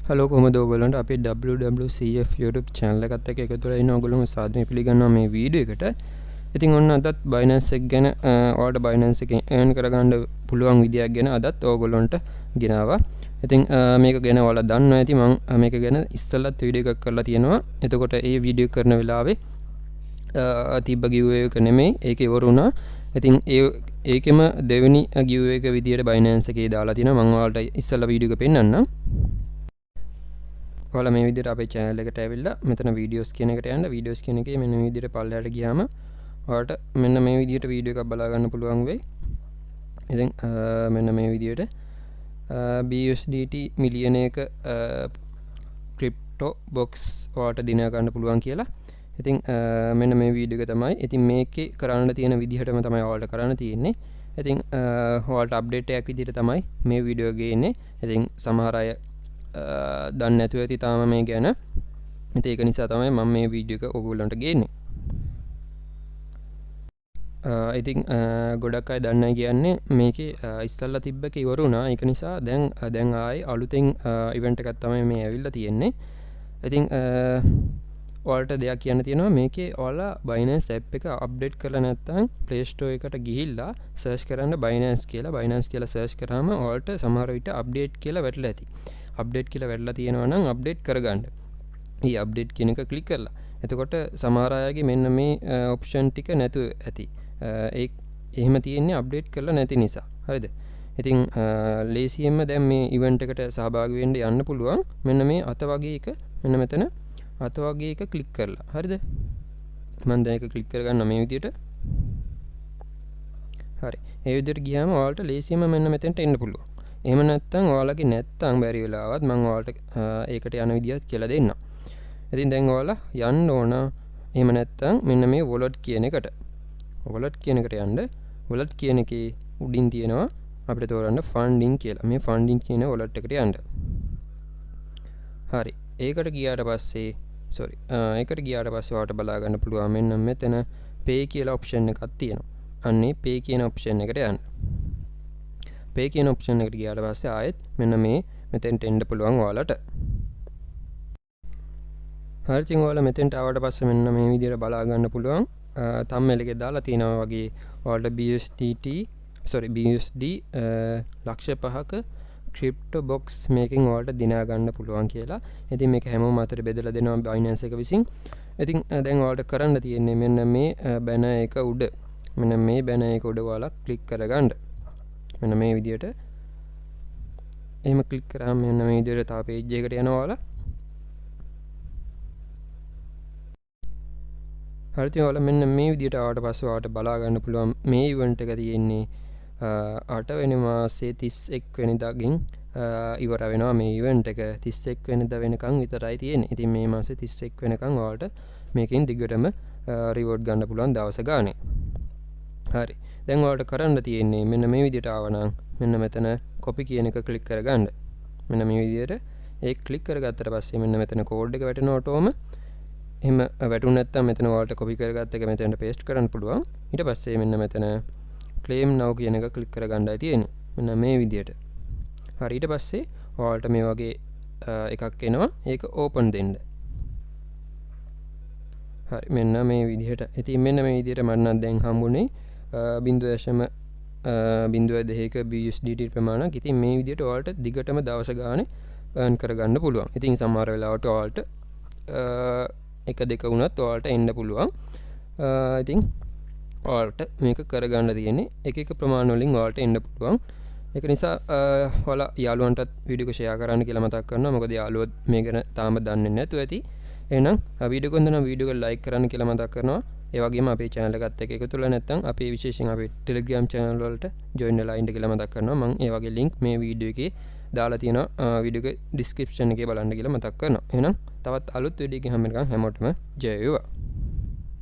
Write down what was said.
Hello කොහමද ඔයගොල්ලන්ට අපේ WwCf YouTube channel එකත් එක්ක එකතු වෙලා ඉන්න ඔයගොල්ලෝම සාදරයෙන් පිළිගන්නවා මේ වීඩියෝ එකට. ඉතින් ඔන්න අදත් Binance එක ගැන ඔයාලට Binance එකෙන් earn කරගන්න පුළුවන් විදියක් ගැන අදත් ඔයගොල්ලන්ට ගෙනාවා. ඉතින් මේක ගැන ඔයාලා දන්නවා ඇති මම මේක ගැන ඉස්සෙල්ලත් වීඩියෝ එකක් කරලා තියෙනවා. එතකොට ඒ වීඩියෝ කරන වෙලාවේ තිබ්බ giveaway එක නෙමෙයි ඒක ඉවර වුණා. ඉතින් ඒකෙම දෙවෙනි giveaway එක විදියට Binance එකේ දාලා තියෙනවා. මම ඔයාලට ඉස්සෙල්ලා වීඩියෝ එක පෙන්නන්නම්. ඔයාලා මේ විදිහට අපේ channel එකට ඇවිල්ලා මෙතන videos කියන එකට යන්න videos කියන එකේ මෙන්න මේ විදිහට පල්ලෙහාට ගියාම ඔයාලට මෙන්න මේ විදිහට වීඩියෝ එකක් බලා ගන්න පුළුවන් වෙයි. ඉතින් මෙන්න මේ විදිහට BUSD මිලියන එක ක්‍රිප්ටෝ බොක්ස් ඔයාලට දින ගන්න පුළුවන් කියලා. ඉතින් මෙන්න මේ වීඩියෝ එක තමයි. ඉතින් මේකේ කරන්න තියෙන විදිහටම තමයි ඔයාලට කරන්න තියෙන්නේ. ඉතින් ඔයාලට අප්ඩේට් එකක් විදිහට තමයි මේ වීඩියෝ එක ගේන්නේ. ඉතින් සමහර අය දන්නේ නැතුව ඇති තාම මේ ගැන. ඉතින් ඒක නිසා තමයි මම මේ වීඩියෝ එක ඔයගොල්ලන්ට ගේන්නේ. ඉතින් ගොඩක් අය දන්නේ කියන්නේ මේකේ ඉස්සල්ලා තිබ්බ එක ඉවර වුණා. ඒක නිසා දැන් ආයේ අලුතෙන් ඉවෙන්ට් එකක් තමයි මේ ඇවිල්ලා තියෙන්නේ. ඉතින් ඔයාලට දෙයක් කියන්න තියෙනවා මේකේ ඔයාලා Binance app එක අප්ඩේට් කරලා නැත්නම් Play Store එකට ගිහිල්ලා සර්ච් කරන්න Binance කියලා සර්ච් කරාම ඔයාලට සමහර විට අප්ඩේට් කියලා වැටලා ඇති. අප්ඩේට් කියලා වැටලා තියෙනවා නම් අප්ඩේට් කරගන්න. මේ අප්ඩේට් කියන එක ක්ලික් කරලා. එතකොට සමහර අයගේ මෙන්න මේ ඔප්ෂන් ටික නැතුව ඇති. ඒ එහෙම තියෙන්නේ අප්ඩේට් කරලා නැති නිසා. හරිද? ඉතින් ලේසියෙන්ම දැන් මේ ඉවෙන්ට් එකට සහභාගී වෙන්න යන්න පුළුවන්. මෙන්න මේ අත වගේ එක මෙන්න මෙතන අත වගේ එක ක්ලික් කරලා. හරිද? මම දැන් ඒක ක්ලික් කරගන්න මේ විදිහට. හරි. ඒ විදිහට ගියාම ඔයාලට ලේසියෙන්ම මෙන්න මෙතෙන්ට එන්න පුළුවන්. එහෙම නැත්නම් ඔයාලගේ නැත්නම් බැරි වෙලාවත් මම ඔයාලට ඒකට යන විදිහත් කියලා දෙන්නම්. ඉතින් දැන් ඔයාලා යන්න ඕන. එහෙම නැත්නම් මෙන්න මේ wallet කියන එකට. wallet කියන එකට යන්න. wallet කියන එකේ උඩින් තියෙනවා අපිට තෝරන්න funding කියලා. මේ funding කියන wallet එකට යන්න. හරි. ඒකට ගියාට පස්සේ ඒකට ගියාට පස්සේ ඔයාලට බලා ගන්න පුළුවන් මෙන්න මෙතන pay කියලා option එකක් තියෙනවා. අන්නේ pay කියන option එකට යන්න. pay කියන option එකට ගියාට පස්සේ ආයෙත් මෙන්න මේ මෙතෙන්ට එන්න පුළුවන් ඔයාලට. හරි ඉතින් ඔයාලා මෙතෙන්ට ආවට පස්සේ මෙන්න මේ විදිහට බලා ගන්න පුළුවන්. thumbnail එකේ දාලා තියෙනවා වගේ ඔයාලට BUSD ලක්ෂ 5ක ක්‍රිප්ටෝ බොක්ස් මේකෙන් ඔයාලට දිනා ගන්න පුළුවන් කියලා. ඉතින් මේක හැමෝම අතර බෙදලා දෙනවා Binance එක විසින්. ඉතින් දැන් ඔයාලට කරන්න තියෙන්නේ මෙන්න මේ banner එක උඩ මෙන්න මේ banner එක උඩ ඔයාලා ක්ලික් කරගන්න. මෙන්න මේ විදිහට එහෙම ක්ලික් කරාම මෙන්න මේ විදිහට තව page එකකට යනවා ඔයාලා. හරි ඉතින් ඔයාලා මෙන්න මේ විදිහට ආවට පස්සේ ඔයාලට බලා ගන්න පුළුවන් මේ event එක තියෙන්නේ 8 වෙනි මාසේ 31 වෙනිදාකින් ඉවර වෙනවා මේ event එක 31 වෙනිදා වෙනකන් විතරයි තියෙන්නේ. ඉතින් මේ මාසේ 31 වෙනකන් ඔයාලට මේකෙන් දිගටම reward ගන්න පුළුවන් දවස් ගානේ. හරි. දැන් ඔයාලට කරන්න තියෙන්නේ මෙන්න මේ විදිහට ආවනම් මෙන්න මෙතන copy කියන එක ක්ලික් කරගන්න. මෙන්න මේ විදිහට ඒක ක්ලික් කරගත්තට පස්සේ මෙන්න මෙතන කෝඩ් එක වැටෙනවා ඔටෝම. එහෙම වැටුනේ නැත්නම් මෙතන ඔයාලට copy කරගත්ත එක මෙතනට paste කරන්න පුළුවන්. ඊට පස්සේ මෙන්න මෙතන claim now කියන එක ක්ලික් කරගන්නයි තියෙන්නේ. මෙන්න මේ විදිහට. හරි ඊට පස්සේ ඔයාලට මේ වගේ එකක් එනවා. ඒක open දෙන්න. හරි මෙන්න මේ විදිහට. ඉතින් මෙන්න මේ විදිහට මම නම් දැන් හම්බුනේ 0.02ක BUSD ප්‍රමාණයක්. ඉතින් මේ විදිහට ඔයාලට දිගටම දවස ගානේ earn කරගන්න පුළුවන්. ඉතින් සමහර වෙලාවට ඔයාලට එක දෙක වුණත් ඔයාලට එන්න පුළුවන්. ඉතින් ඔයාලට මේක කරගන්න තියෙන්නේ එක එක ප්‍රමාණ වලින් ඔයාලට එන්න පුළුවන්. ඒක නිසා ඔයාලා යාළුවන්ටත් වීඩියෝ එක ෂෙයා කරන්න කියලා මතක් කරනවා. මොකද යාළුවෝ මේ ගැන තාම දන්නේ නැතුව ඇති. එහෙනම් වීඩියෝ එක හොඳ නම් වීඩියෝ එක ලයික් කරන්න කියලා මතක් කරනවා. ඒ වගේම අපේ channel එකත් එක්ක එකතු වෙලා නැත්නම් අපේ විශේෂයෙන් අපේ Telegram channel වලට join වෙලා ඉන්න කියලා මතක් කරනවා. මම ඒ වගේ link මේ වීඩියෝ එකේ දාලා තියෙනවා වීඩියෝ එකේ description එකේ බලන්න කියලා මතක් කරනවා. එහෙනම් තවත් අලුත් වීඩියෝ එකකින් හැමෝටම ජය වේවා.